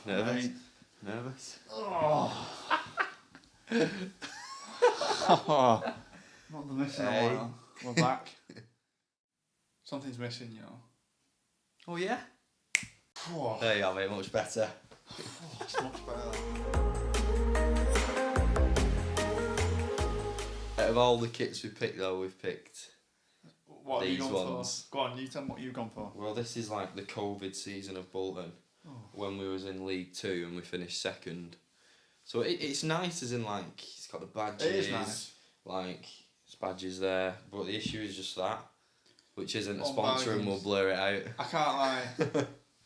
Nervous? Mate. Nervous? Oh. Oh. Not the missing Hey. a while. We're back. Something's missing, you know. Oh yeah? Oh, There you are, mate, much better. it's much better. Out of all the kits we picked though, we've picked What have you these gone ones. for? Go on, you tell me what you've gone for. Well, this is like the COVID season of Bolton, when we was in League 2 and we finished second. So it's nice as in like, it's got the badges. It is nice. Like, it's badges there. But the issue is just that, which isn't a On sponsor and we'll bargains. blur it out. I can't lie.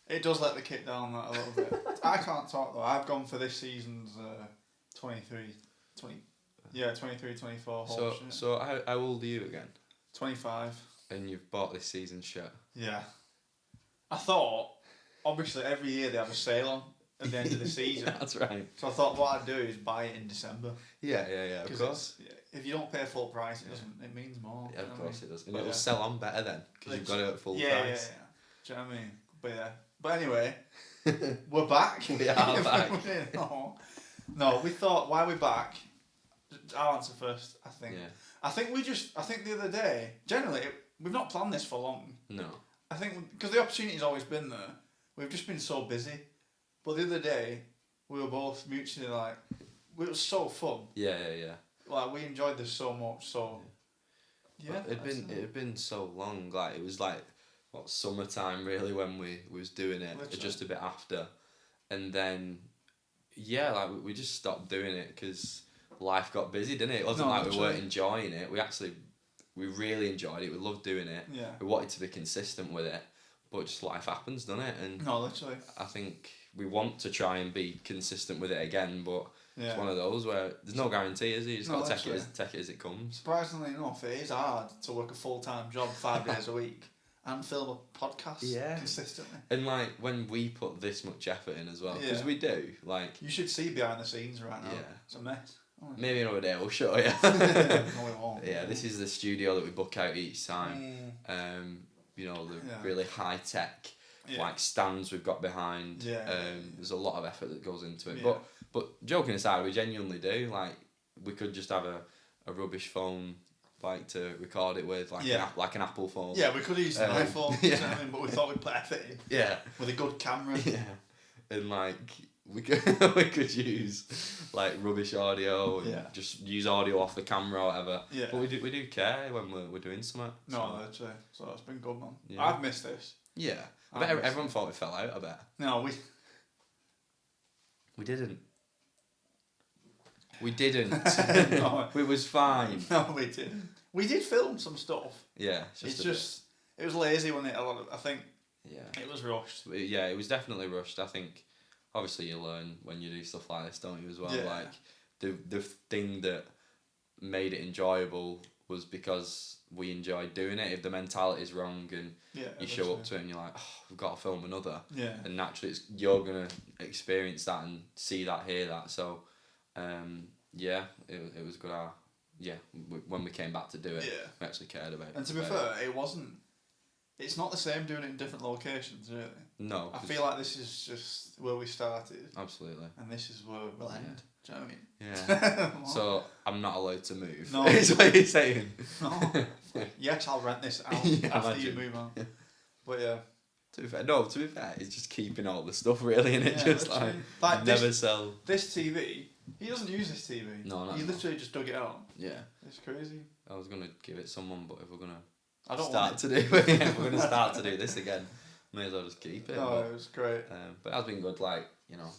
It does let the kit down that a little bit. I can't talk though. I've gone for this season's 23, 24 whole shit. So how old are you again? 25. And you've bought this season's shirt? Yeah. I thought, obviously every year they have a sale on at the end of the season. That's right. So I thought what I'd do is buy it in December. Yeah, of 'Cause course. if you don't pay full price, it means more. Yeah, of course it does. And But it'll yeah. sell on better then, because you've got it at full yeah, price. Yeah. Do you know what I mean? But yeah. But anyway, we're back. We are back. No, we thought, why are we back? I'll answer first, I think. Yeah. I think the other day, generally, we've not planned this for long. No. I think, because the opportunity's always been there, we've just been so busy. But the other day, we were both mutually like, it was so fun. Yeah. Like, we enjoyed this so much, so... Yeah. It had been so long. Like, it was like, what, summertime really when we was doing it, Literally. just a bit after. And then, yeah, like, we just stopped doing it because life got busy, didn't it? It wasn't like we weren't enjoying it. We really enjoyed it. We loved doing it. Yeah. We wanted to be consistent with it, but just life happens, doesn't it? And No, literally. I think we want to try and be consistent with it again, but Yeah. it's one of those where there's no guarantee, is there? You just No, got to literally. take it as it comes. Surprisingly enough, it is hard to work a full-time job 5 days a week and film a podcast consistently. And like when we put this much effort in as well, because Yeah. we do, like, You should see behind the scenes right now. Yeah. It's a mess. maybe another day we'll show you. No, it won't. Yeah, this is the studio that we book out each time. You know, the really high tech like stands we've got behind. Yeah. There's a lot of effort that goes into it. Yeah. But joking aside, we genuinely do. Like, we could just have a rubbish phone, like, to record it with, like like an Apple phone. Yeah, we could use an iPhone, yeah. you know what I mean? But we thought we'd put effort in Yeah. with a good camera. Yeah. And like we could use like rubbish audio and just use audio off the camera or whatever. Yeah. But we do care when we're doing something. No, literally. So it's been good, man. Yeah. I've missed this. Yeah. I bet everyone thought we fell out, I bet. No, We didn't. We didn't. No. It was fine. No, we didn't. We did film some stuff. Yeah. It was lazy when I think Yeah. it was rushed. Yeah, it was definitely rushed. I think obviously you learn when you do stuff like this, don't you, as well? Yeah. Like the thing that made it enjoyable was because we enjoyed doing it. If the mentality's wrong and you show up to it and you're like, oh, we've got to film another. Yeah. And naturally you're gonna experience that and see that, hear that. So it was good. When we came back to do it, we actually cared about it. And to be fair, it's not the same doing it in different locations, really. No. I feel like this is just where we started. Absolutely. And this is where we'll end. Do you know what I mean? Yeah. So I'm not allowed to move. No. Is what you're saying. No. Yes, I'll rent this out after you move on. But yeah. To be fair, it's just keeping all the stuff really, and it just literally. like never this, sell. This TV, he doesn't use this TV. No, not He anymore. literally just dug it out. Yeah. It's crazy. I was gonna give it someone, but if we're gonna I don't start want to do if we're gonna start to do this again, may as well just keep it. No, it was great. But it has been good. Like, you know,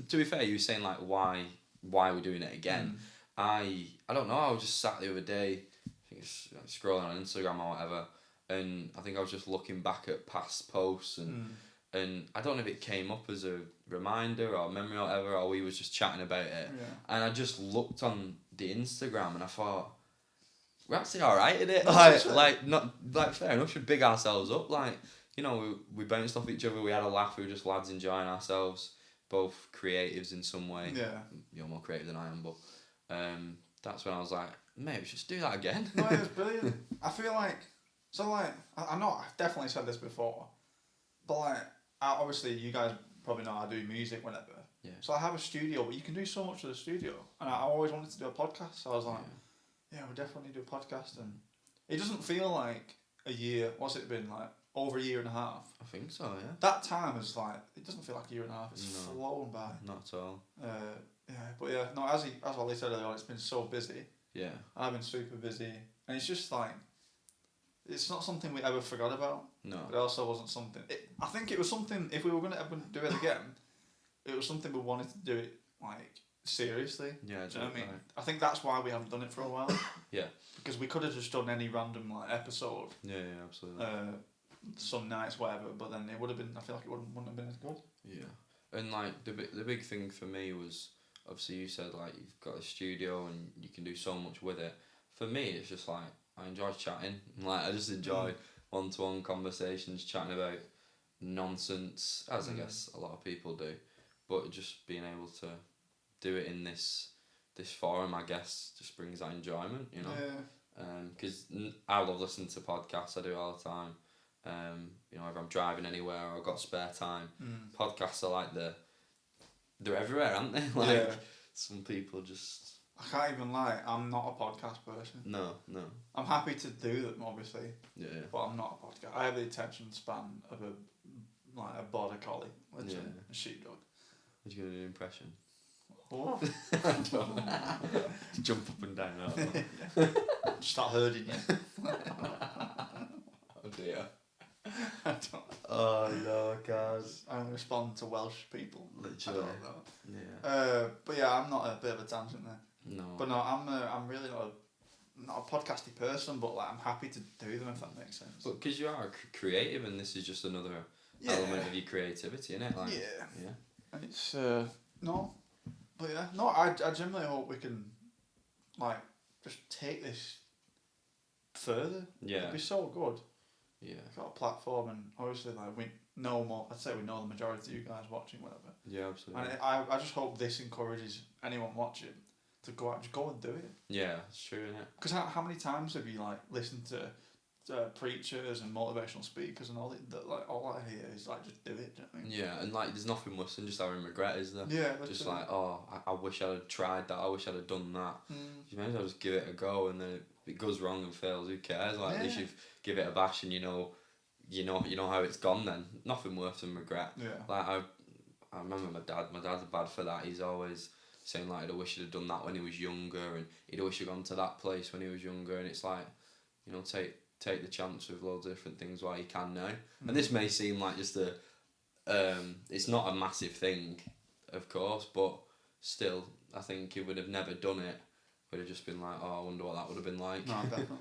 to be fair, you were saying like why we're doing it again. I don't know. I was just sat the other day, I think it's scrolling on Instagram or whatever, and I think I was just looking back at past posts and I don't know if it came up as a reminder or memory or whatever, or we was just chatting about it. Yeah. And I just looked on the Instagram and I thought, we're actually alright at it. No, Like fair enough, should big ourselves up. Like, you know, we bounced off each other, we had a laugh, we were just lads enjoying ourselves, both creatives in some way. Yeah. You're more creative than I am, but that's when I was like, mate, we should just do that again. No, it was brilliant. I feel like, I know I've definitely said this before, but like, obviously you guys probably know I do music whenever. Yeah. So I have a studio, but you can do so much with a studio. And I always wanted to do a podcast. So I was like, yeah, we'll definitely do a podcast. And it doesn't feel like a year. What's it been like? Over a year and a half. I think so, yeah. That time is like, it doesn't feel like a year and a half. It's flown by. Not at all. Yeah, but yeah, no. As Ollie said earlier on, it's been so busy. Yeah. I've been super busy, and it's just like, it's not something we ever forgot about. No. But it also wasn't something. I think it was something. If we were gonna ever do it again, it was something we wanted to do it like seriously. Yeah. Do you know what I mean? Right. I think that's why we haven't done it for a while. Yeah. Because we could have just done any random like episode. Yeah, absolutely. Some nights, whatever, but then it would have been. I feel like it wouldn't have been as good. Yeah, and like the big thing for me was obviously you said like you've got a studio and you can do so much with it. For me, it's just like I enjoy chatting. Like I just enjoy one-to-one conversations, chatting about nonsense, as I guess a lot of people do. But just being able to do it in this forum, I guess, just brings that enjoyment. You know. Yeah. Because I love listening to podcasts. I do it all the time. You know, if I'm driving anywhere or I've got spare time, podcasts are like they're everywhere, aren't they? Like some people just. I can't even lie. I'm not a podcast person. No. I'm happy to do them, obviously. Yeah. But I'm not a podcast. I have the attention span of a border collie, literally, a sheepdog. Would you gonna do an impression? Oh. Jump up and down. Start herding you. Oh dear. I don't. Oh no, guys. I'm responding to Welsh people. Literally. I don't know. Yeah. But yeah, I'm not a bit of a tangent there. No. But no, I'm really not a podcasty person, but like I'm happy to do them if that makes sense. But because you are creative, and this is just another element of your creativity, isn't it? Like, yeah. And it's no, but yeah, no. I genuinely hope we can, like, just take this further. Yeah. It'd be so good. Yeah. We've got a platform, and obviously, like, we know more. I'd say we know the majority of you guys watching, whatever. Yeah, absolutely. And I just hope this encourages anyone watching to go out, just go and do it. Yeah, it's true, isn't it? Because how many times have you like listened to preachers and motivational speakers and all that? Like all I hear is like, just do it. Do you know what I mean? Yeah, and like there's nothing worse than just having regret, is there? Yeah, just like, oh, I wish I'd have tried that. I wish I'd have done that. You may as well just give it a go, and then if it goes wrong and fails, who cares? Like at least you've give it a bash, and you know how it's gone. Then nothing worse than regret. Yeah. Like I remember my dad. My dad's bad for that. He's always saying like, I wish he'd have done that when he was younger, and he'd wish he'd gone to that place when he was younger. And it's like, you know, take the chance with loads of different things while you can now. And this may seem like just it's not a massive thing, of course, but still, I think he would have never done it. Would have just been like, oh, I wonder what that would have been like. No, definitely.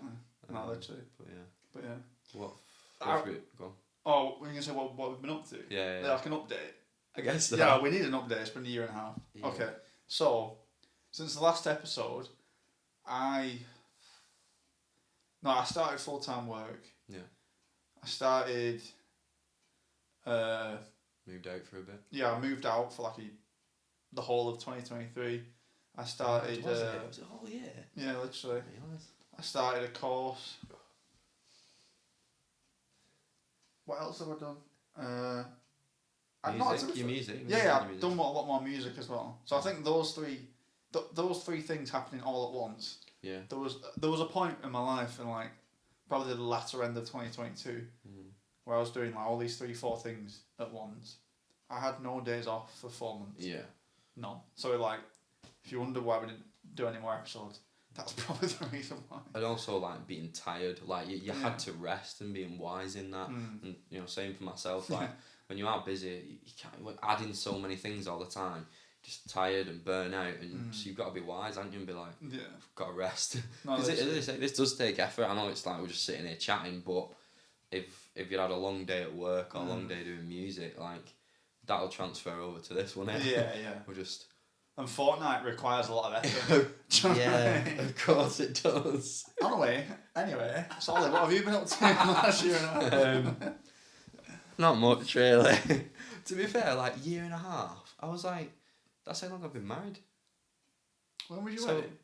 No, literally. But yeah. What? Go on. Oh, we're gonna say what we've been up to. Yeah. Like an update. I guess so. Yeah, we need an update. It's been a year and a half. Yeah. Okay, so since the last episode, I started full-time work. Yeah. I started. Moved out for a bit. Yeah, I moved out for like the whole of 2023. I started. Was it a whole year? Yeah, literally. I started a course. What else have I done? Music. Yeah, I've done a lot more music as well. So I think those three things happening all at once. Yeah. There was a point in my life in like probably the latter end of 2022 where I was doing like all these 3-4 things at once. I had no days off for 4 months. Yeah. None. So like, if you wonder why we didn't do any more episodes, that's probably the reason why. And also like being tired, like you had to rest and being wise in that. And you know, same for myself. Like when you are busy, you can't add in so many things all the time. Just tired and burn out, and so you've got to be wise, haven't you? And be like, I've got to rest. Because this does take effort. I know it's like we're just sitting here chatting, but if you had a long day at work or a long day doing music, like that'll transfer over to this one. Yeah. We're just. And Fortnite requires a lot of effort. Yeah, of course it does. Anyway, Solly, what have you been up to last year and a half? Not much, really. To be fair, like year and a half, I was like, that's how long I've been married. When was your wedding?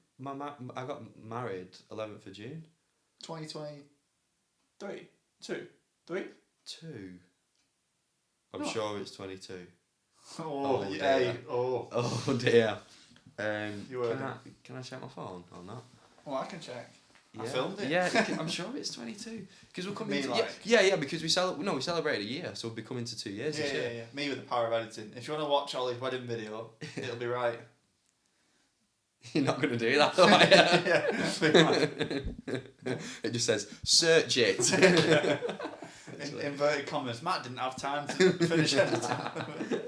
I got married 11th of June. 2023? 2? 3? 2. I'm sure it's 22. Oh, Oh, yeah. dear. Oh. Oh dear. You heard can I check my phone or not? Well, I can check. Yeah. I filmed it. Yeah, I'm sure it's 22. Because we're coming. Me, To, like- yeah. Because we celebrated a year, so we'll be coming to 2 years this year. Yeah. Me with the power of editing. If you want to watch Ollie's wedding video, it'll be right. You're not gonna do that, though, are you? Yeah. It just says search it. In inverted commas. Matt didn't have time to finish editing.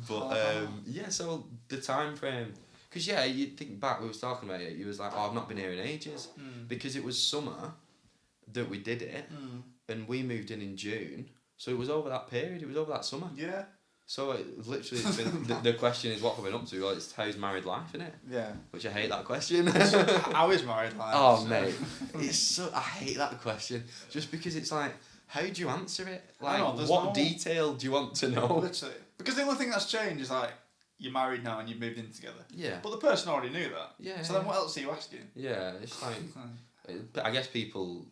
But yeah, so the time frame, because yeah, you think back, we was talking about it. You was like, oh, I've not been here in ages, because it was summer that we did it, and we moved in June, so it was over that period. It was over that summer. Yeah. So it literally, it's been, the question is, what have we been up to? Well, it's how's married life, innit? Yeah. Which I hate that question. How is married life? Oh so? mate, it's so I hate that question just because it's like, how do you answer it? Like, what detail do you want to know? Literally, because the only thing that's changed is like you're married now and you've moved in together. Yeah. But the person already knew that. Yeah. So then what else are you asking? Yeah, it's like, I guess people,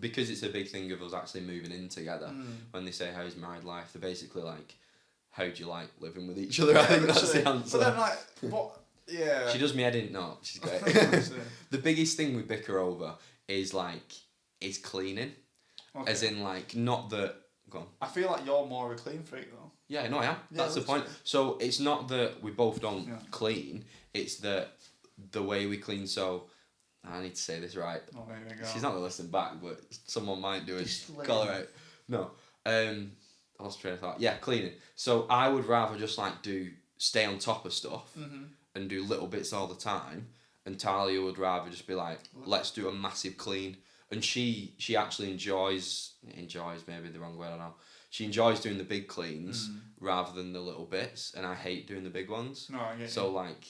because it's a big thing of us actually moving in together. When they say how's married life, they're basically like, how do you like living with each other? I think that's the answer. But then like, what? Yeah. She does me head in. No, she's great. The biggest thing we bicker over is cleaning. Okay. As in like, not that. Go on. I feel like you're more of a clean freak though. Yeah, no, I am. Yeah, that's the point. So it's not that we both don't clean. It's that the way we clean. So I need to say this right. Oh, there we go. She's not gonna listen back, but someone might do it. Call her out. No. I lost train of thought. Yeah, cleaning. So I would rather just like stay on top of stuff and do little bits all the time. And Talia would rather just be like, let's do a massive clean. And she actually enjoys maybe the wrong word, I don't know. She enjoys doing the big cleans rather than the little bits, and I hate doing the big ones. No, I get so like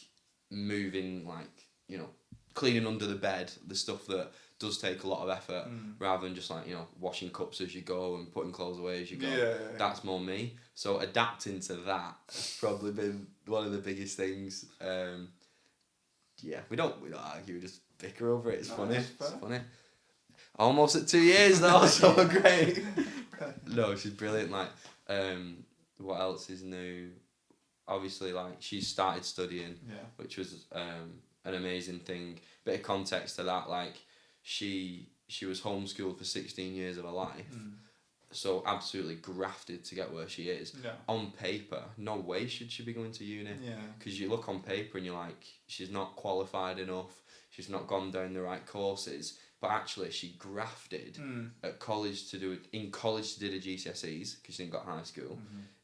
moving, like, you know, cleaning under the bed, the stuff that does take a lot of effort, rather than just like, you know, washing cups as you go and putting clothes away as you go. Yeah. That's more me. So adapting to that has probably been one of the biggest things. Yeah, we don't argue, we just bicker over it. It's funny. It's funny. Almost at 2 years though, so great. No, she's brilliant. Like, what else is new? Obviously, like, she's started studying, which was an amazing thing. Bit of context to that, like, she was homeschooled for 16 years of her life, so absolutely grafted to get where she is. Yeah. On paper, no way should she be going to uni. Yeah. Because you look on paper and you're like, she's not qualified enough. She's not gone down the right courses. But actually, she grafted at college in college she did her GCSEs because she didn't got high school.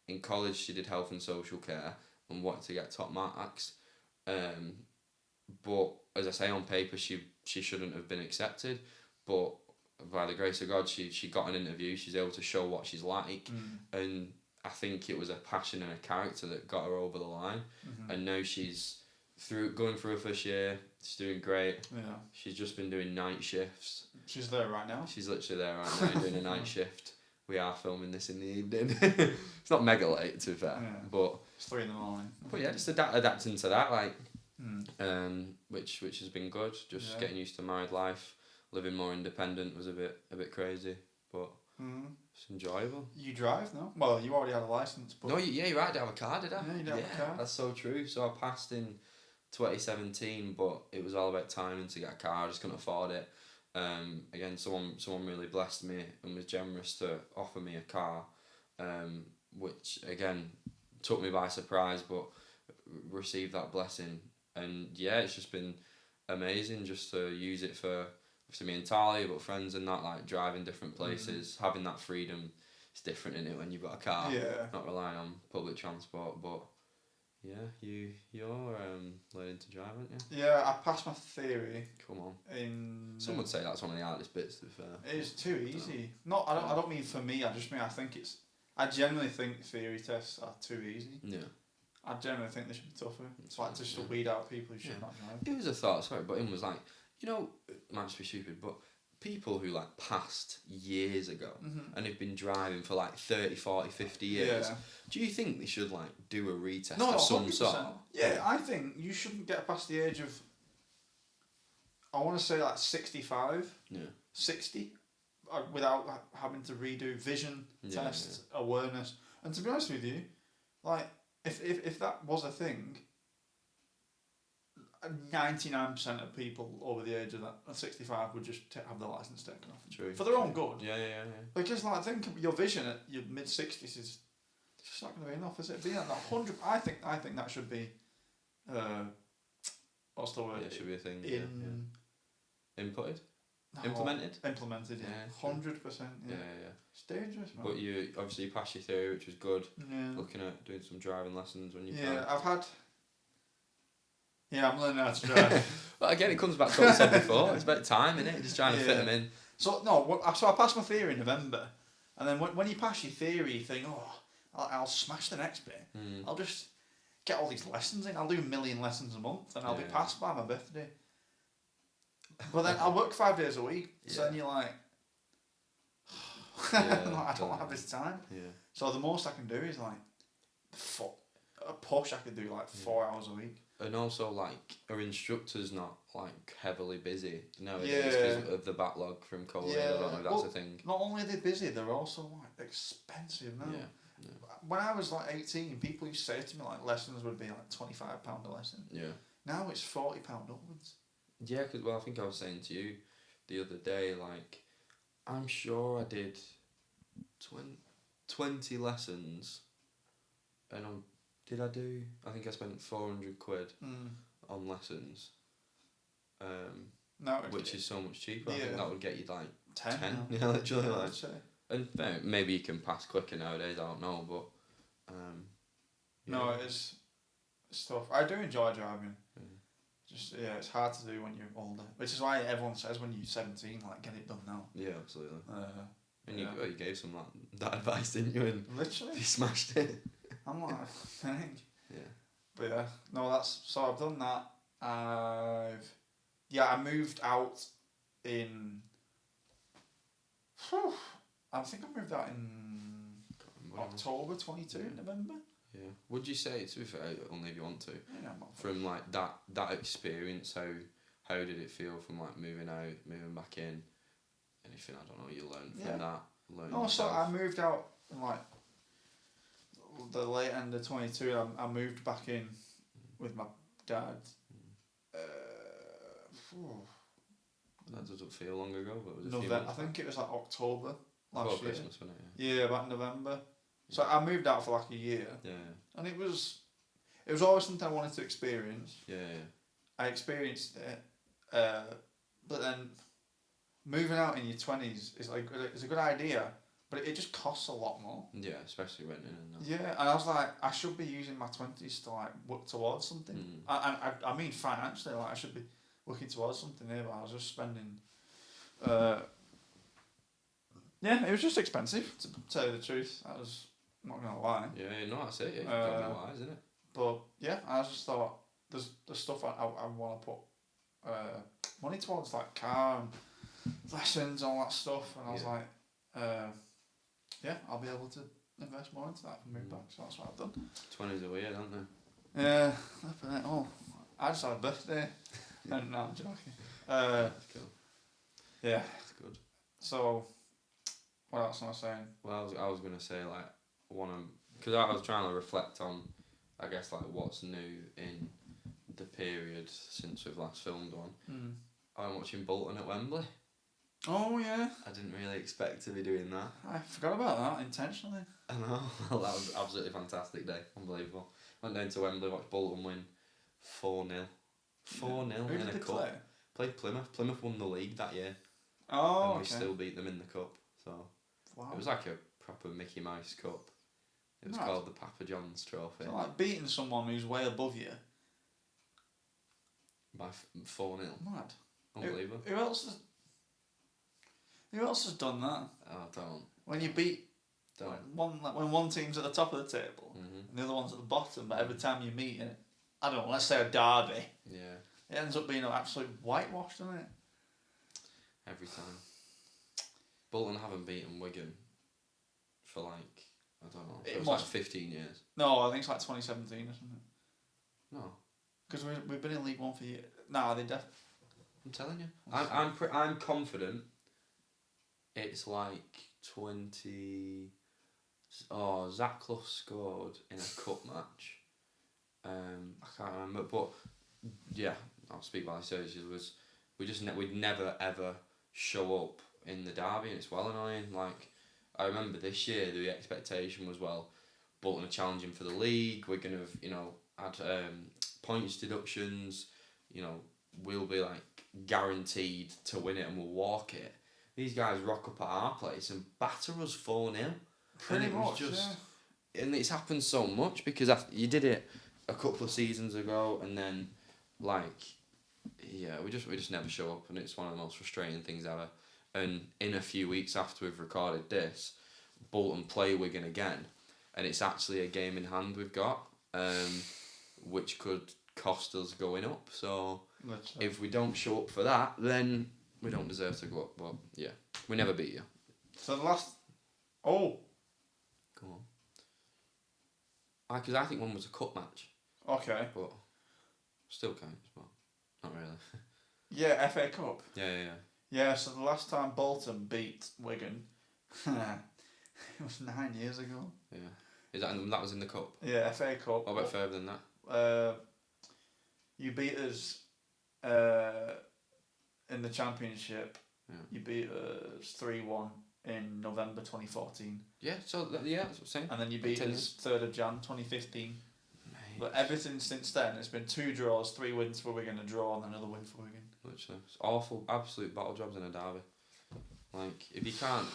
In college she did health and social care and wanted to get top marks. But as I say, on paper she shouldn't have been accepted. But by the grace of God, she got an interview. She's able to show what she's like, and I think it was a passion and a character that got her over the line. And now she's going through her first year. She's doing great. Yeah. She's just been doing night shifts. She's there right now. She's literally there right now doing a night shift. We are filming this in the evening. It's not mega late, to be fair, but it's 3 a.m. But yeah, just adapting to that, like, which has been good. Just getting used to married life, living more independent was a bit crazy, but it's enjoyable. You drive now? Well, you already had a license, but no, you're right. I didn't have a car, did I? Yeah, you didn't have a car. That's so true. So I passed in 2017, but it was all about timing to get a car. I just couldn't afford it. Again, someone really blessed me and was generous to offer me a car, which again took me by surprise, but received that blessing. And yeah, it's just been amazing just to use it for me and Talia, but friends and that, like driving different places, having that freedom. It's different, isn't it, when you've got a car, not relying on public transport, but. Yeah, you're learning to drive, aren't you? Yeah, I passed my theory. Come on. Some would say that's one of the hardest bits, to be fair. It's too easy. I don't mean for me. I think it's. I genuinely think theory tests are too easy. Yeah. I genuinely think they should be tougher. It's like just to weed out people who should not drive. It was a thought, sorry, but it was like, you know, it might just be stupid, but people who like passed years ago and have been driving for like 30, 40, 50 years, do you think they should like do a retest of some 100%. sort? Yeah, I think you shouldn't get past the age of, I want to say like 65, 60, without having to redo vision tests, awareness. And to be honest with you, like, if that was a thing, 99% of people over the age of 65 would just have their license taken off. True. For their own good. Yeah. Because like, I think your vision at your mid-60s is just not going to be enough, is it? Being at that 100, I think that should be, what's the word? Yeah, it should be a thing. Inputted? No, Implemented? Implemented, yeah. 100%, yeah. It's dangerous, man. But you obviously passed your theory, which was good. Yeah. Looking at doing some driving lessons when you can. Yeah, I'm learning how to drive. But again, it comes back to what I said before. It's about time, innit? Just trying to fit them in. So I passed my theory in November, and then when you pass your theory, you think, oh, I'll smash the next bit. I'll just get all these lessons in. I'll do 1 million lessons a month, and I'll be passed by my birthday. But then I work 5 days a week, so then you're like, I don't have this time. Yeah. So the most I can do is like a push. I could do like 4 hours a week. And also, like, our instructor's not like heavily busy nowadays because of the backlog from COVID. I don't know if that's a thing. Not only are they busy, they're also like expensive now. Yeah. When I was like 18, people used to say to me like lessons would be like £25 a lesson. Yeah. Now it's £40 upwards. Yeah, because I think I was saying to you the other day, like, I'm sure I did 20 lessons, and I think I spent £400 on lessons, which is so much cheaper. I think that would get you like 10. Yeah, literally. Like, and maybe you can pass quicker nowadays, I don't know, but no, it's tough. I do enjoy driving. Just it's hard to do when you're older, which is why everyone says when you're 17, like, get it done now. Yeah, absolutely. And you gave some that advice, didn't you? And literally, you smashed it. I'm like, thank. Yeah. But so I've done that. I moved out in. I think I moved out in October 22, November. Yeah. Would you say, to be fair, only if you want to, not from like that experience, how did it feel from like moving out, moving back in? Anything, I don't know, you learned from that? So I moved out in like the late end of 22. I moved back in with my dad. That doesn't feel long ago, but it was November. I think it was like October last year. Christmas, wasn't it? Yeah, about November. So I moved out for like a year. Yeah. And it was always something I wanted to experience. Yeah. I experienced it, but then moving out in your 20s is like it's a good idea, but it just costs a lot more. Yeah, especially renting and that. Yeah, and I was like, I should be using my 20s to like work towards something. I mean financially, like I should be working towards something here, but I was just spending. It was just expensive, to tell you the truth. I was not gonna lie. Yeah, no, that's it. Yeah, gotta be wise, isn't it? But yeah, I just thought there's stuff I want to put money towards, like car and lessons, all that stuff, and I was like, I'll be able to invest more into that and move back. So that's what I've done. 20s are weird, aren't they? Yeah, I just had a birthday. And no, I'm joking. That's cool. Yeah, that's good. So, what else am I saying? Well, I was gonna say like because I was trying to reflect on, I guess, like what's new in the period since we've last filmed one. I'm watching Bolton at Wembley. Oh yeah. I didn't really expect to be doing that. I forgot about that intentionally. I know. Well, that was an absolutely fantastic day. Unbelievable. Went down to Wembley, watched Bolton win 4-0. 4-0 in a cup. Played Plymouth. Plymouth won the league that year. Oh, and we still beat them in the cup. So it was like a proper Mickey Mouse Cup. It was called the Papa John's Trophy. So like beating someone who's way above you. By 4-0. Mad. Unbelievable. Who else has done that? Oh, don't. When you beat when one team's at the top of the table and the other one's at the bottom, but every time you meet it, I don't know, let's say a derby. Yeah. It ends up being an absolute whitewash, doesn't it? Every time. Bolton haven't beaten Wigan for like, I don't know, it was like 15 years. No, I think it's like 2017 or something. No. Because we've been in League One for years. No, they definitely. I'm telling you. I'm confident it's like 2017 Zach Clough scored in a cup match. I can't remember, but yeah, I'll speak by association. We'd never ever show up in the derby, and it's well annoying. Like, I remember this year the expectation was, well, Bolton are challenging for the league. We're gonna have, had points deductions. We'll be like guaranteed to win it, and we'll walk it. These guys rock up at our place and batter us 4-0. Pretty much, and it's happened so much because you did it a couple of seasons ago, and then we just never show up, and it's one of the most frustrating things ever. And in a few weeks after we've recorded this, Bolton play Wigan again, and it's actually a game in hand we've got, which could cost us going up. So if we don't show up for that, then we don't deserve to go up. But yeah, we never beat you. So the last... Oh! Go on. Because I think one was a cup match. Okay. But still counts, but not really. Yeah, FA Cup. Yeah. Yeah, so the last time Bolton beat Wigan, it was 9 years ago. Yeah. That was in the cup? Yeah, FA Cup. What about further than that? You beat us in the Championship. Yeah. You beat us 3-1 in November 2014. Yeah, that's what I'm saying. And then you beat us 3rd of Jan 2015. Mate. But everything since then, it's been 2 draws, 3 wins for Wigan, a draw, and another win for Wigan. Literally. It's awful, absolute battle jobs in a derby. Like, if you can't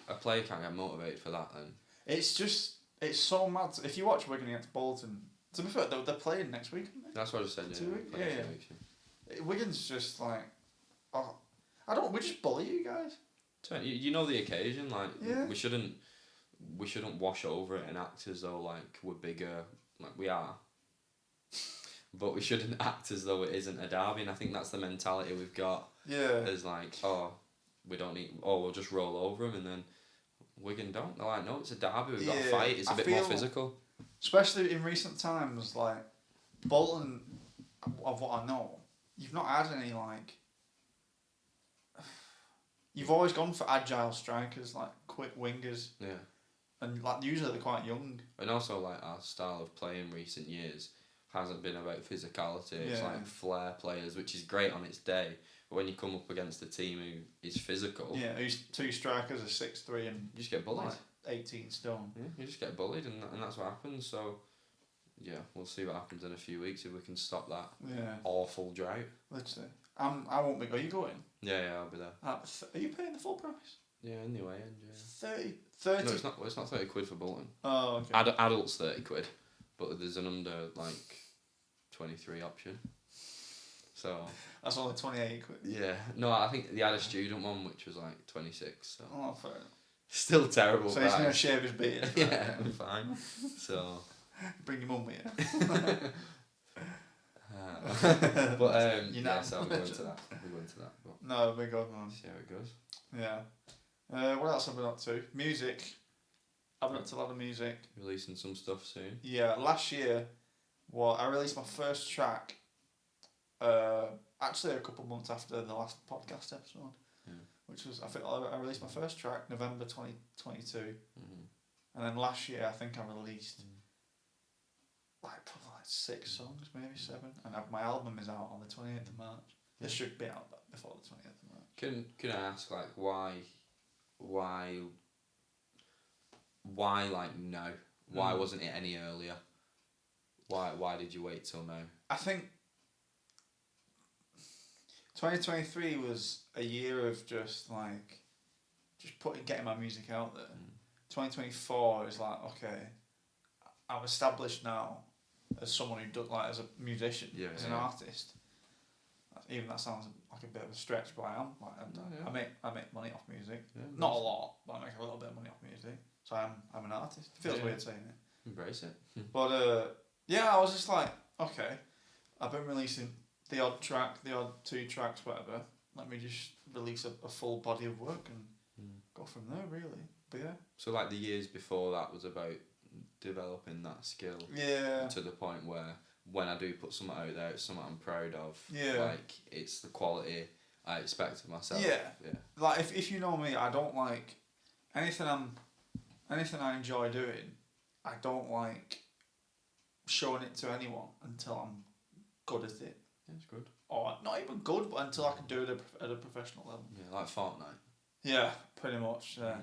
a player can't get motivated for that, then... It's so mad. If you watch Wigan against Bolton, to be fair, they're playing next week, aren't they? That's what I just said, 2 weeks? Yeah. 2 weeks, yeah. Wigan's just like... we just bully you guys. You know the occasion, like, yeah. we shouldn't wash over it and act as though, like, we're bigger, like, we are. But we shouldn't act as though it isn't a derby, and I think that's the mentality we've got. Yeah. Is like, we don't need... we'll just roll over them, and then Wigan don't. They're like, no, it's a derby, we've got to fight, it's a bit more physical. Especially in recent times, like, Bolton, of what I know, you've not had any, like... You've always gone for agile strikers, like quick wingers. Yeah. And like usually they're quite young. And also, like, our style of play in recent years hasn't been about physicality. It's like flair players, which is great on its day. But when you come up against a team who is physical... Yeah, whose 2 strikers are 6'3" and... You just get bullied. Like 18 stone. Yeah, you just get bullied, and that's what happens. So, yeah, we'll see what happens in a few weeks if we can stop that awful drought. Literally. I won't be... Are you going? Yeah, I'll be there. Are you paying the full price? Yeah, anyway. 30? No, it's not 30 quid for Bolton. Oh, okay. Adults 30 quid, but there's an under, 23 option. So... That's only 28 quid. Yeah. No, I think they had a student one, which was 26, so... Oh, fair enough. Still terrible. So he's going to shave his beard. Yeah, I'm fine. So... Bring your mum here. But so we're going to that. But no, we're good, man. See how it goes. Yeah. What else have we been up to? Music. I've been up to a lot of music. Releasing some stuff soon. Yeah, last year, I released my first track. Actually, a couple of months after the last podcast episode, which was I released my first track November 2022, and then last year I think I released probably 6 songs, maybe 7, and my album is out on the 28th of March. It should be out before the 28th of March. Can I ask why now? Why wasn't it any earlier? Why did you wait till now? I think 2023 was a year of just getting my music out there. 2024 is okay, I'm established now as someone who does as a musician, as an artist. Even that sounds like a bit of a stretch, but I am. I make money off music. Yeah, not a lot, but I make a little bit of money off music. So I'm an artist. It feels weird saying it. Embrace it. But I was just okay, I've been releasing the odd track, the odd 2 tracks, whatever. Let me just release a full body of work and go from there, really. But yeah. So the years before that was about developing that skill. Yeah. To the point where when I do put something out there, it's something I'm proud of. Yeah. It's the quality I expect of myself. Yeah. If you know me, I don't like anything anything I enjoy doing, I don't like showing it to anyone until I'm good at it. That's good. Or not even good, but until I can do it at a professional level. Yeah, like Fortnite. Yeah, pretty much. Yeah.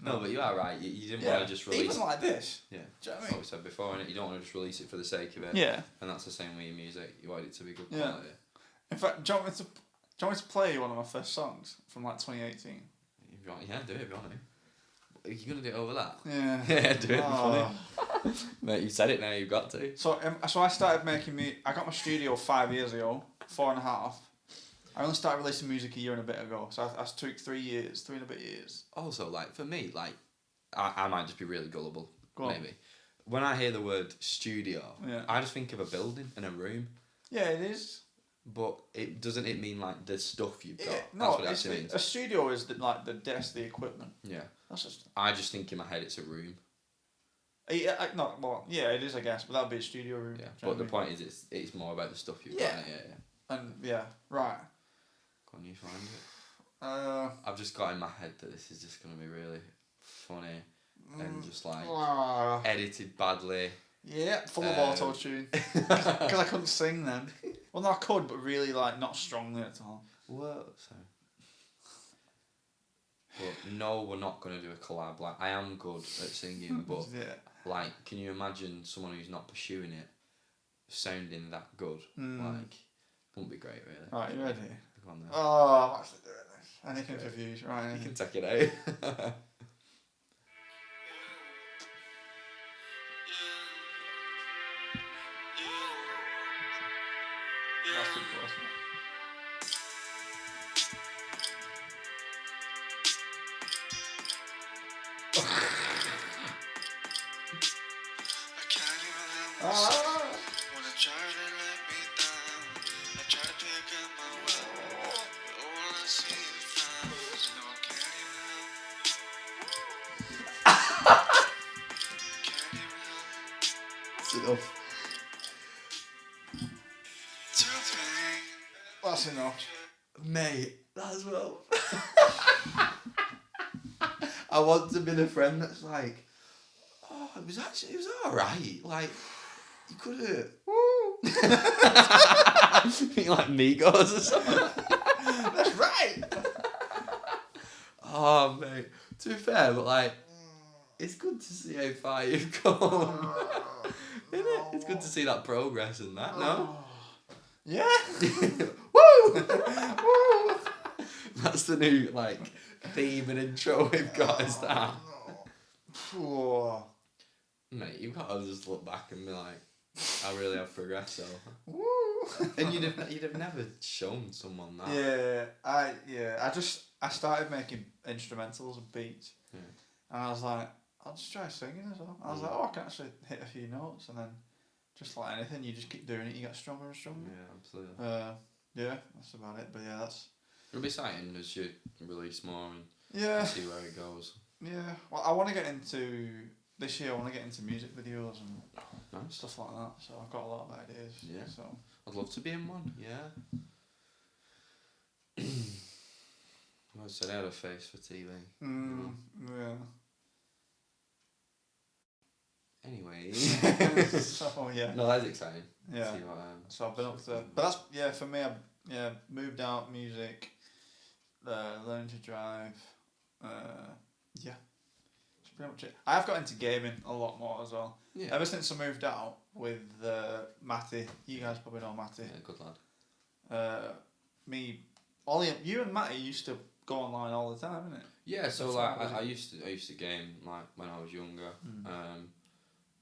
No, but you are right. You didn't want to just release. Even like this. Yeah. Do you know what I Like mean? we said before, innit? You don't want to just release it for the sake of it. Yeah. And that's the same with your music. You want it to be good Yeah. quality. In fact, do you want me to play one of my first songs from like 2018? Yeah, do it if you want to. Are you going to do it over that? Yeah. Yeah, do it. Oh. Funny. Mate, you said it now, you've got to. So I started making I got my studio 5 years ago, 4.5. I only started releasing music a year and a bit ago, so I took 3 and a bit years. Also, like, for me, like, I might just be really gullible, Go on. maybe. When I hear the word studio, Yeah. I just think of a building and a room. Yeah, it is. But it doesn't it mean, like, the stuff you've got? Yeah, That's no, what it actually means. a studio is like the desk, the equipment. Yeah. That's just. I just think in my head it's a room. Yeah, it is, I guess, but that'd be a studio room. Yeah. Do you know But the what I mean? point is, it's more about the stuff you've Yeah. got. Yeah. And yeah, right. Go on, you find it. I've just got in my head that this is just going to be really funny and just like edited badly. Yeah, full of auto tune. Because I couldn't sing then. Well, no, I could, but really like not strongly at all. Whoa, so. But no, we're not going to do a collab. Like, I am good at singing, but Yeah. like, can you imagine someone who's not pursuing it sounding that good? Like, wouldn't be great, really. Right, you ready? Come on then. Oh, I'm actually doing this. Anything for views, right? You Anything. can take it out. That's pretty close. Ah! That's enough. That's enough. Mate, that's well. I want to be the friend that's like, oh, it was alright. Like, you could have. Woo! Being like Migos or something. That's right! Oh, mate. To be fair, but like, it's good to see how far you've come. Isn't it? It's good to see that progress and that, no? Yeah! Woo! Woo! That's the new, like, theme and intro we've got, is that? Oh. Mate, you've got to just look back and be like, I really have progressed, though. Woo! And you'd have never shown someone that. I started making instrumentals and beats. Yeah. And I was like, I'll just try singing as well. I was like, oh, I can actually hit a few notes, and then just like anything, you just keep doing it, you get stronger and stronger. Yeah, absolutely. Yeah, that's about it. But yeah, that's. It'll be exciting as you release more and Yeah. see where it goes. Yeah. Well, I want to get into this year. I want to get into music videos and Nice. stuff like that. So I've got a lot of ideas. Yeah. So. I'd love to be in one, yeah. I said I had a face for TV. Yeah. Anyway. So yeah. No, that's exciting. Yeah. See what, So I've been up to, but that's for me. I've moved out, music, learning to drive. Yeah, that's pretty much it. I have got into gaming a lot more as well. yeah. Ever since I moved out with Matty, you guys probably know Matty. Yeah, good lad. Ollie, you and Matty used to go online all the time, innit? Yeah, so That's like what I used to game like when I was younger,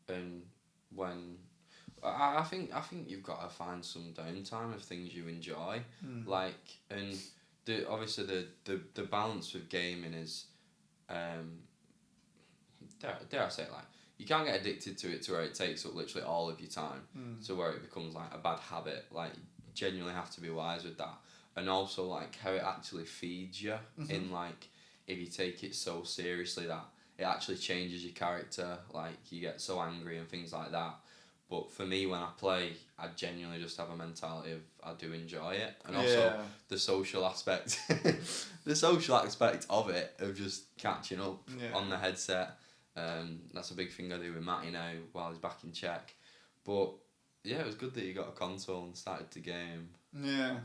and when I think you've got to find some downtime of things you enjoy, like and obviously the balance with gaming is, dare I say it, like you can't get addicted to it to where it takes up literally all of your time, to where it becomes like a bad habit. Like you genuinely have to be wise with that. And also like how it actually feeds you in like if you take it so seriously that it actually changes your character, like you get so angry and things like that. But for me, when I play, I genuinely just have a mentality of I do enjoy it, and also the social aspect, the social aspect of it of just catching up on the headset. That's a big thing I do with Matty now while he's back in Czech. But yeah, it was good that you got a console and started the game. Yeah.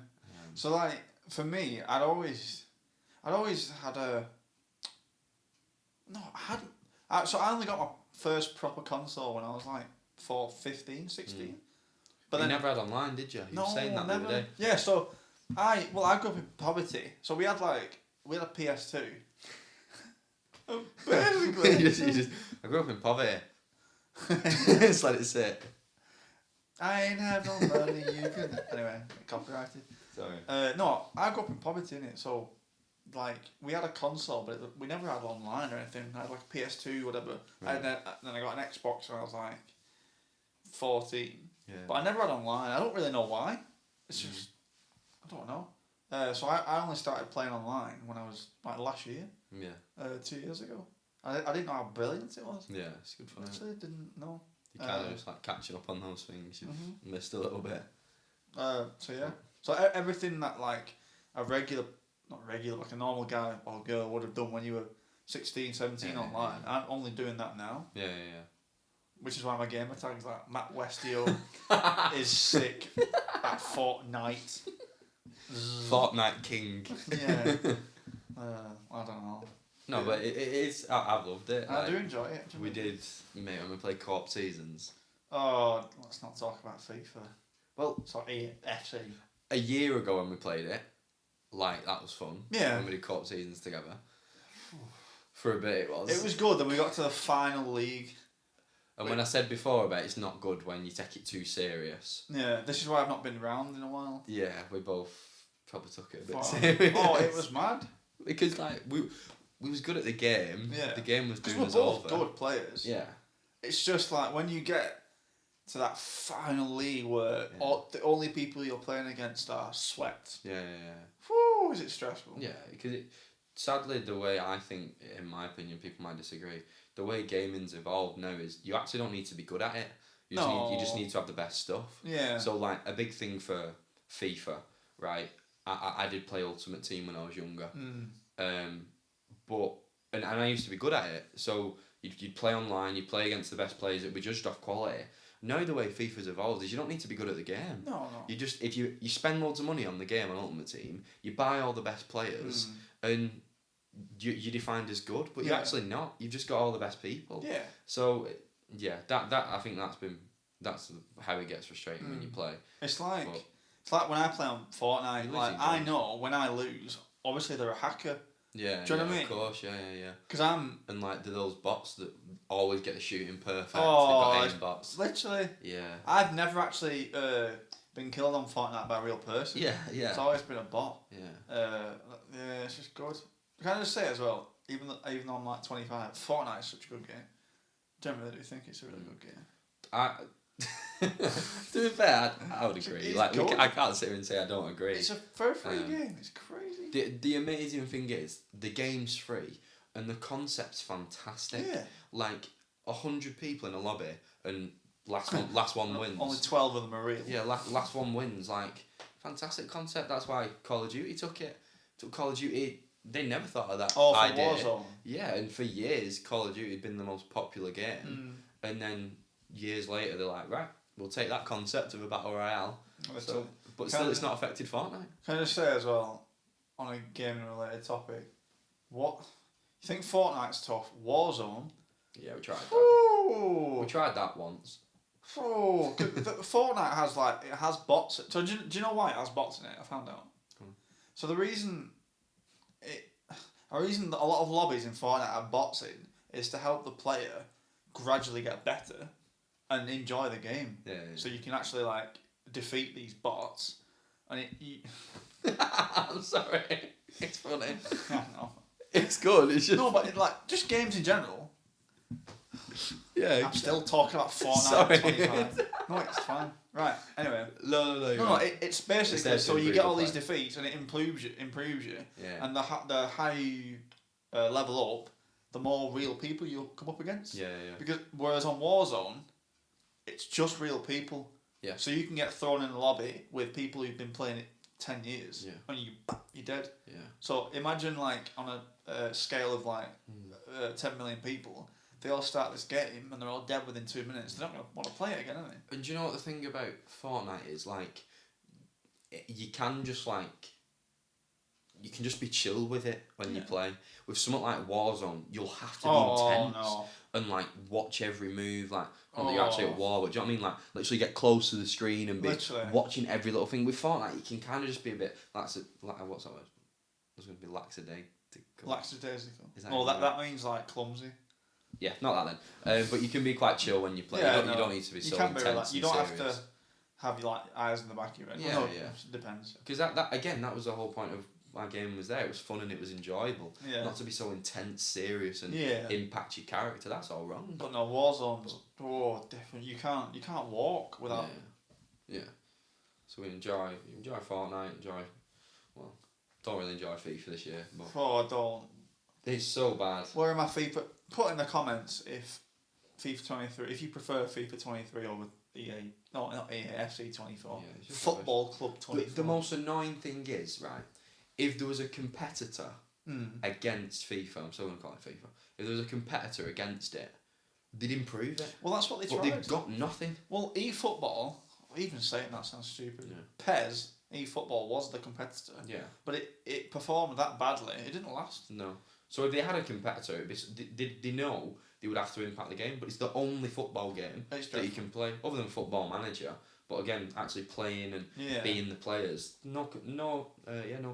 So like for me, I'd always had a. No, I hadn't. So I only got my first proper console when I was like 15, 16. But you never had online, did you? You were saying that the other day. Yeah, so I grew up in poverty. So we had a PS2. Basically. I grew up in poverty. Just let it sit. I ain't have no money, you can. Anyway, copyrighted. Sorry. No, I grew up in poverty, innit? So, like, we had a console, but we never had online or anything. I had like a PS2, whatever. Right. Then I got an Xbox when I was like 14. Yeah. But I never had online. I don't really know why. It's just, I don't know. So I only started playing online when I was like last year. Yeah. 2 years ago. I didn't know how brilliant it was. Yeah, it's good fun. I actually didn't know. You kind of just like catching up on those things you've missed a little bit. So yeah. So everything that like a like a normal guy or girl would have done when you were 16, 17 online. I'm only doing that now. Yeah. Which is why my gamer tag is like Matt Westio is sick at Fortnite. Fortnite King. Yeah. I don't know. No, but it is. I've loved it. I do enjoy it. We did, mate, when we played Co-op Seasons. Oh, let's not talk about FIFA. Well, sorry, FC. A year ago when we played it, like, that was fun. Yeah. When we did Co-op Seasons together. For a bit it was. It was good, and we got to the final league. And when I said before about it's not good when you take it too serious. Yeah, this is why I've not been around in a while. Yeah, we both probably took it a bit serious. Oh, it was mad. Because, like, we was good at the game. Yeah. The game was doing us we're over. both good players. Yeah. It's just like when you get to that final league where the only people you're playing against are sweat. Yeah. Whew, is it stressful? Yeah, because sadly the way I think, in my opinion, people might disagree, the way gaming's evolved now is you actually don't need to be good at it. You just need to have the best stuff. Yeah. So like a big thing for FIFA, right? I did play Ultimate Team when I was younger. But I used to be good at it. So you'd play online, you'd play against the best players that were judged off quality. Now the way FIFA's evolved is you don't need to be good at the game. No. You just if you spend loads of money on the game on Ultimate Team, you buy all the best players and you're defined as good, but you're actually not. You've just got all the best people. Yeah. So that I think that's how it gets frustrating when you play. It's like when I play on Fortnite. Like I know when I lose, obviously they're a hacker. Yeah. Do you know what I mean? Of course, yeah. Because I'm and like those bots that always get the shooting perfect. Oh, they've got aim bots. Literally. Yeah. I've never actually been killed on Fortnite by a real person. Yeah. It's always been a bot. Yeah. It's just good. Can I just say as well, even though I'm like 25, Fortnite is such a good game. Generally, do think it's a really good game. To be fair, I would agree. It's Like good. I can't sit here and say I don't agree. It's a free game. It's crazy. The amazing thing is the game's free and the concept's fantastic. Yeah. Like 100 people in a lobby and last one wins. Only 12 of them are real. Yeah, last one wins. Like fantastic concept. That's why Call of Duty took Call of Duty. They never thought of that idea. Warzone. Yeah, and for years Call of Duty had been the most popular game, and then years later they're like, right, we'll take that concept of a battle royale. But still, it's not affected Fortnite. Can I just say as well, on a gaming related topic, what you think Fortnite's tough? Warzone. Yeah, we tried that. Ooh. We tried that once. Oh, Fortnite has bots. So do you know why it has bots in it? I found out. So the reason that a lot of lobbies in Fortnite have bots in is to help the player gradually get better and enjoy the game. Yeah. So you can actually like defeat these bots, and I'm sorry. It's funny. I don't know. It's good. It's just No, but like just games in general. Yeah. I'm still talking about Fortnite. Sorry. 25. No, it's fine. Right. Anyway. No. It's basically It's so you get all these play. defeats and it improves you. Yeah. And the higher you level up, the more real people you'll come up against. Yeah. Because whereas on Warzone, it's just real people. Yeah. So you can get thrown in the lobby with people who've been playing it 10 years, Yeah. and you're dead. Yeah. So imagine like on a scale of like 10 million people, they all start this game and they're all dead within 2 minutes. They're not going to want to play it again, are they? And do you know what the thing about Fortnite is? Like, you can just like, you can just be chill with it when you play. With something like Warzone, you'll have to be intense and like watch every move. Like, not that you're actually at war, but do you know what I mean? Like, literally get close to the screen and be watching every little thing. With Fortnite, you can kind of just be a bit what's that word? I was going to be lackadaisical. Lackadaisical. Is that that means like clumsy. Yeah, not that then. But you can be quite chill when you play. Yeah, you don't need to be so can intense. You don't have to have like eyes in the back of your head. Yeah, It depends. Because that was the whole point of my game was there. It was fun and it was enjoyable. Yeah. Not to be so intense, serious, and impact your character. That's all wrong. But no, Warzone's different. You can't walk without. Yeah. So we enjoy Fortnite. Don't really enjoy FIFA this year. But don't. It's so bad. Where are my FIFA? Put in the comments if FIFA 23. If you prefer FIFA 23 over EA. No, not EA. FC 24. Yeah, Football Club 24. The most annoying thing is, right, if there was a competitor against FIFA, I'm still going to call it FIFA. If there was a competitor against it, they'd improve it. Well, that's what they tried. But they've got nothing. Well, eFootball, even saying that sounds stupid. Yeah. PES, eFootball was the competitor. Yeah. But it performed that badly. It didn't last. No. So if they had a competitor, they know they would have to impact the game, but it's the only football game that you can play, other than Football Manager. But again, actually playing and being the players, no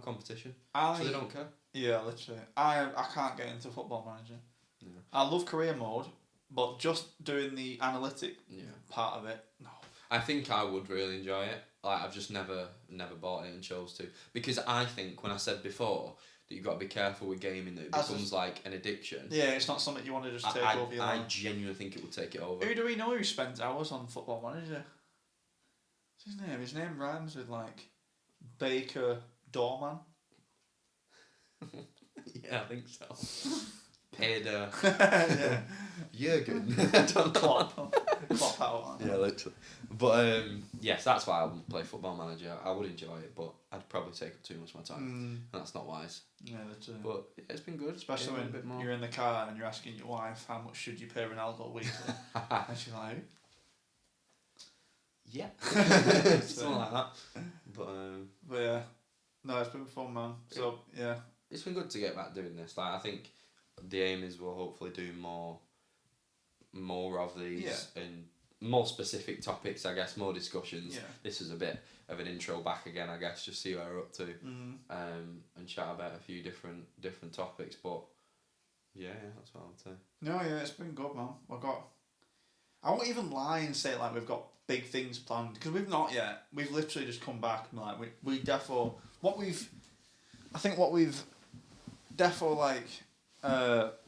competition. So they don't care. Yeah, literally. I can't get into Football Manager. Yeah. I love career mode, but just doing the analytic part of it, no. I think I would really enjoy it. Like, I've just never bought it and chose to, because I think when I said before that you've got to be careful with gaming, that it becomes like an addiction. Yeah, it's not something you want to just take over your life. I genuinely think it would take it over. Who do we know who spends hours on Football Manager? What's his name? His name rhymes with like Baker Doorman. Yeah, I think so. Peder. Yeah. Jürgen. Klopp out. Yeah, literally. But yes, that's why I wouldn't play Football Manager. I would enjoy it, but I'd probably take up too much of my time. And that's not wise. Yeah, literally. But it's been good. Especially when you're in the car and you're asking your wife how much should you pay Ronaldo weekly. And she's like, yeah. Something like that. But yeah. No, it's been fun, man. So, yeah. It's been good to get back doing this. Like, I think the aim is we'll hopefully do more of these and more specific topics, I guess, more discussions. Yeah. This is a bit of an intro back again, I guess, just see where we're up to, and chat about a few different topics. But yeah, that's what I would say. No, yeah, it's been good, man. I won't even lie and say like we've got big things planned, because we've not yet. We've literally just come back and like we defo what we've defo like what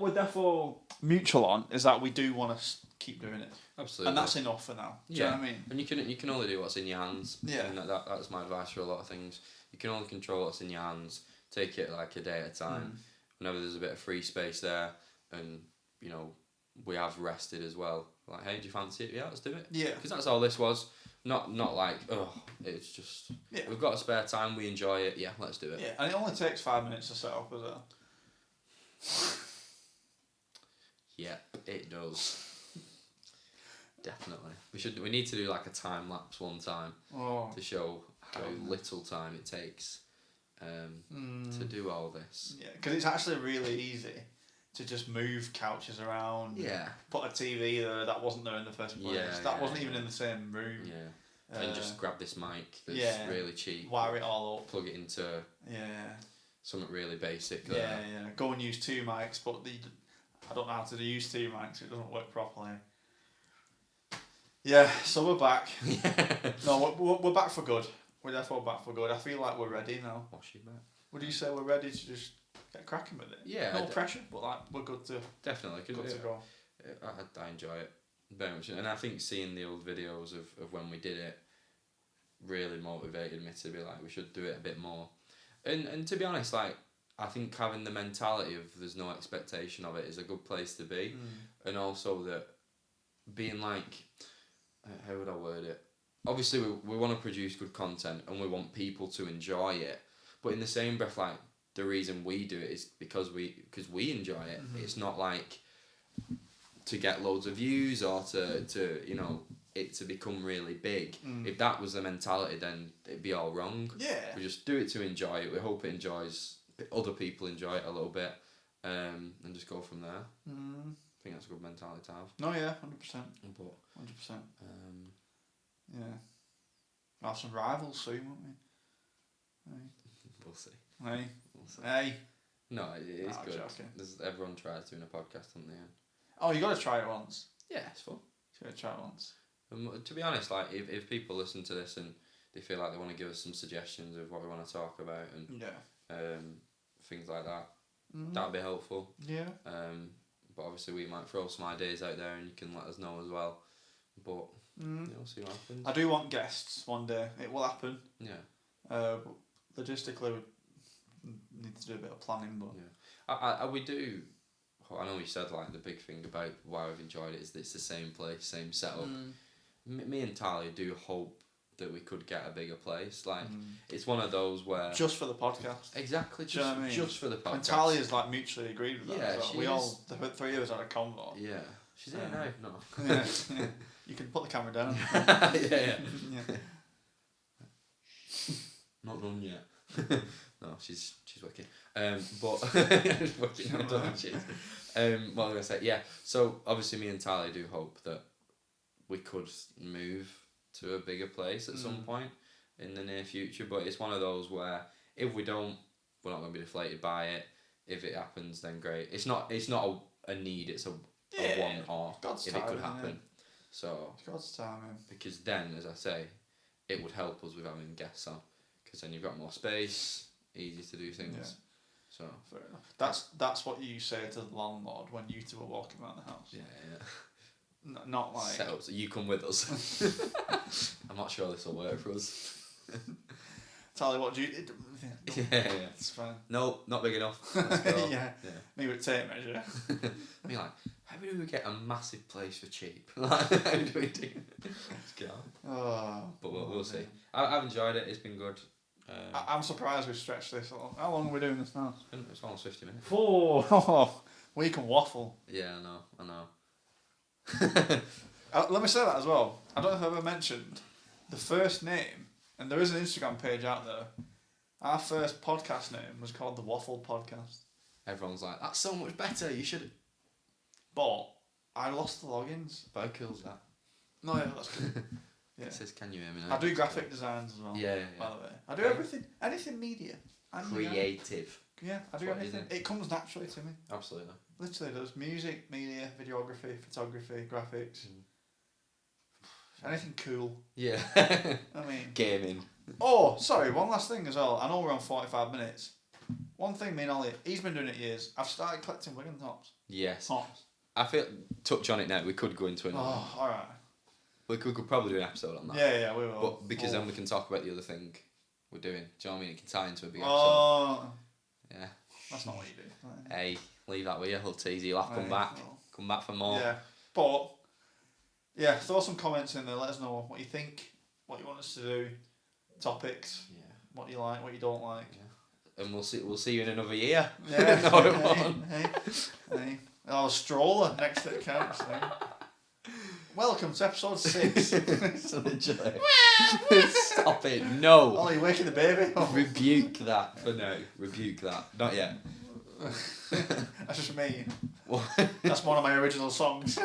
we're defo mutual on is that we do want to keep doing it. Absolutely. And that's enough for now. Do you know what I mean? And you can only do what's in your hands. Yeah. And that's my advice for a lot of things. You can only control what's in your hands. Take it like a day at a time. Whenever there's a bit of free space there, and you know we have rested as well. Like, hey, do you fancy it? Yeah, let's do it. Yeah. Because that's all this was. Not like it's just we've got a spare time. We enjoy it. Yeah, let's do it. Yeah, and it only takes 5 minutes to set up as well. Yep, it does. Definitely. We need to do like a time lapse one time to show how little time it takes to do all this. Yeah, because it's actually really easy to just move couches around. Yeah. Put a TV there that wasn't there in the first place. Yeah, that wasn't even in the same room. Yeah. And just grab this mic that's really cheap. Wire it all up. Plug it into something really basic. There. Yeah. Go and use 2 mics, but I don't know how to use 2 mics. It doesn't work properly. Yeah, so we're back. No, we're back for good. We're therefore back for good. I feel like we're ready now. Wash you back. Would you say we're ready to just get cracking with it? Yeah. No pressure, but like we're good to. Definitely. Good to go. I enjoy it very much. And I think seeing the old videos of when we did it really motivated me to be like, we should do it a bit more. And to be honest, like, I think having the mentality of there's no expectation of it is a good place to be. And also that being like, how would I word it? Obviously, we want to produce good content and we want people to enjoy it, but in the same breath, like the reason we do it is because we enjoy it. It's not like to get loads of views or to you know it to become really big. If that was the mentality, then it'd be all wrong. Yeah. We just do it to enjoy it. We hope it enjoys. Other people enjoy it a little bit, and just go from there. I think that's a good mentality to have. No, yeah, 100%. But 100%. Yeah. We'll have some rivals soon, won't we? Hey. We'll see. Hey. We'll see. Hey. No, it's good. Joking. Everyone tries doing a podcast, don't they? Oh, you got to try it once. Yeah, it's fun. You got to try it once. To be honest, like if people listen to this and they feel like they want to give us some suggestions of what we want to talk about and things like that, that'd be helpful. Yeah. But obviously we might throw some ideas out there and you can let us know as well. But we'll see what happens. I do want guests one day. It will happen. Yeah. But logistically, we need to do a bit of planning. But we do. I know we said like the big thing about why we've enjoyed it is that it's the same place, same setup. Me and Talia do hope that we could get a bigger place. Like it's one of those where just for the podcast. Exactly. Do you know what I mean? Just for the podcast. And Talia's like mutually agreed with that. Yeah, so we all the three of us had a convo. Yeah. She's here now. No. Yeah. You can put the camera down. yeah. Not done yet. No, she's wicked. But wicked. I don't know what she is. What was I gonna say? Yeah. So obviously, me and Talia do hope that we could move to a bigger place at some point in the near future. But it's one of those where if we don't, we're not going to be deflated by it. If it happens, then great. It's not a need. It's a want or God's if timing, it could happen. So God's timing. Because then, as I say, it would help us with having guests on. Because then you've got more space, easy to do things. Yeah. So fair enough. That's what you say to the landlord when you two are walking around the house. Yeah. Not like set up so you come with us. I'm not sure this will work for us. Talia, what do you? Yeah. It's fine. No, not big enough. Let's go. yeah. Maybe with tape measure. I mean, like, how do we get a massive place for cheap? Like, how do we do? Let's get on. Oh. But we'll see. I've enjoyed it. It's been good. I'm surprised we've stretched this long. How long are we doing this now? It's almost 50 minutes. Oh, we can waffle. Yeah, I know. Let me say that as well. I don't know if I've ever mentioned the first name, and there is an Instagram page out there. Our first podcast name was called the Waffle Podcast. Everyone's like, that's so much better. You should. But I lost the logins. But how cool's that? No, yeah, that's good. Yeah. It says, can you hear me now? I do graphic designs as well. Yeah. By the way, I do everything, anything media. Creative. Yeah, I do That's what anything. It comes naturally to me. Absolutely. Literally does. Music, media, videography, photography, graphics. Anything cool. Yeah. I mean. Gaming. Oh, sorry, one last thing as well. I know we're on 45 minutes. One thing, me and Ollie, he's been doing it years. I've started collecting Wigan tops. Yes. Tops. I feel, touch on it now, we could go into another. Oh, alright. We could probably do an episode on that. Yeah, we will. But because then we can talk about the other thing we're doing. Do you know what I mean? It can tie into a big episode. Oh. Yeah. That's not what you do. Hey, leave that with you. He'll tease you. He'll have to come back. Well. Come back for more. Yeah. But, yeah, throw some comments in there. Let us know what you think, what you want us to do, topics, what you like, what you don't like. Yeah. And we'll see you in another year. Yeah. Hey. Oh, a stroller next to the couch. Welcome to episode 6. Stop it. No. Oh, you're waking the baby up. Rebuke that for now. Rebuke that. Not yet. That's just me. What? That's one of my original songs.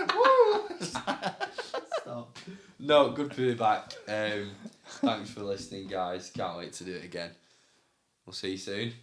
Stop. No, good to be back. Thanks for listening, guys. Can't wait to do it again. We'll see you soon.